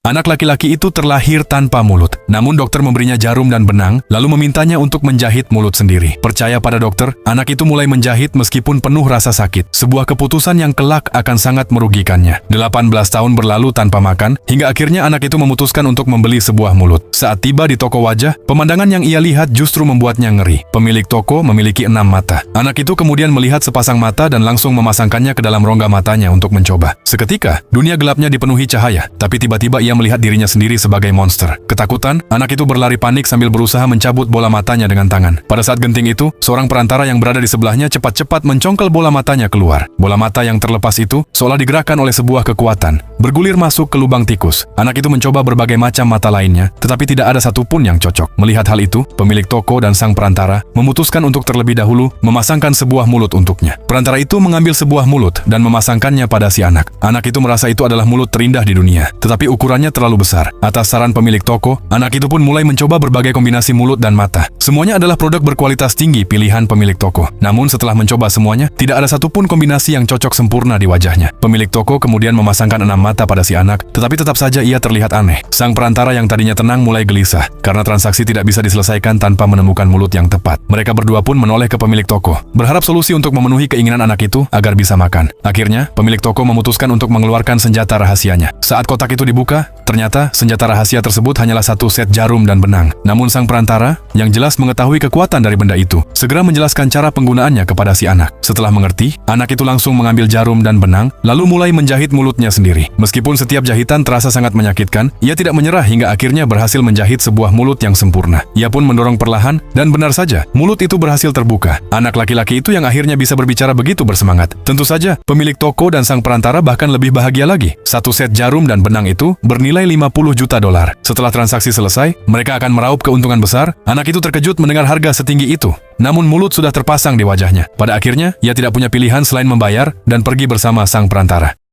Anak laki-laki itu terlahir tanpa mulut. Namun dokter memberinya jarum dan benang, lalu memintanya untuk menjahit mulut sendiri. Percaya pada dokter, anak itu mulai menjahit meskipun penuh rasa sakit. Sebuah keputusan yang kelak akan sangat merugikannya. 18 tahun berlalu tanpa makan, hingga akhirnya anak itu memutuskan untuk membeli sebuah mulut. Saat tiba di toko wajah, pemandangan yang ia lihat justru membuatnya ngeri. Pemilik toko memiliki 6 mata. Anak itu kemudian melihat sepasang mata dan langsung memasangkannya ke dalam rongga matanya untuk mencoba. Seketika, dunia gelapnya dipenuhi cahaya, tapi tiba-tiba ia melihat dirinya sendiri sebagai monster. Ketakutan, anak itu berlari panik sambil berusaha mencabut bola matanya dengan tangan. Pada saat genting itu, seorang perantara yang berada di sebelahnya cepat-cepat mencongkel bola matanya keluar. Bola mata yang terlepas itu seolah digerakkan oleh sebuah kekuatan, bergulir masuk ke lubang tikus. Anak itu mencoba berbagai macam mata lainnya, tetapi tidak ada satupun yang cocok. Melihat hal itu, pemilik toko dan sang perantara memutuskan untuk terlebih dahulu memasangkan sebuah mulut untuknya. Perantara itu mengambil sebuah mulut dan memasangkannya pada si anak. Anak itu merasa itu adalah mulut terindah di dunia, tetapi ukurannya terlalu besar. Atas saran pemilik toko, anak itu pun mulai mencoba berbagai kombinasi mulut dan mata. Semuanya adalah produk berkualitas tinggi pilihan pemilik toko. Namun setelah mencoba semuanya, tidak ada satupun kombinasi yang cocok sempurna di wajahnya. Pemilik toko kemudian memasangkan 6 mata pada si anak, tetapi tetap saja ia terlihat aneh. Sang perantara yang tadinya tenang mulai gelisah, karena transaksi tidak bisa diselesaikan tanpa menemukan mulut yang tepat. Mereka berdua pun menoleh ke pemilik toko, berharap solusi untuk memenuhi keinginan anak itu agar bisa makan. Akhirnya, pemilik toko memutuskan untuk mengeluarkan senjata rahasianya. Saat kotak itu dibuka, ternyata senjata rahasia tersebut hanyalah satu set jarum dan benang. Namun sang perantara, yang jelas mengetahui kekuatan dari benda itu, segera menjelaskan cara penggunaannya kepada si anak. Setelah mengerti, anak itu langsung mengambil jarum dan benang, lalu mulai menjahit mulutnya sendiri. Meskipun setiap jahitan terasa sangat menyakitkan, ia tidak menyerah hingga akhirnya berhasil menjahit sebuah mulut yang sempurna. Ia pun mendorong perlahan, dan benar saja, mulut itu berhasil terbuka. Anak laki-laki itu yang akhirnya bisa berbicara begitu bersemangat. Tentu saja, pemilik toko dan sang perantara bahkan lebih bahagia lagi. Satu set jarum dan benang itu bernilai $50 juta. Setelah transaksi selesai, mereka akan meraup keuntungan besar. Anak itu terkejut mendengar harga setinggi itu. Namun mulut sudah terpasang di wajahnya. Pada akhirnya, ia tidak punya pilihan selain membayar dan pergi bersama sang perantara.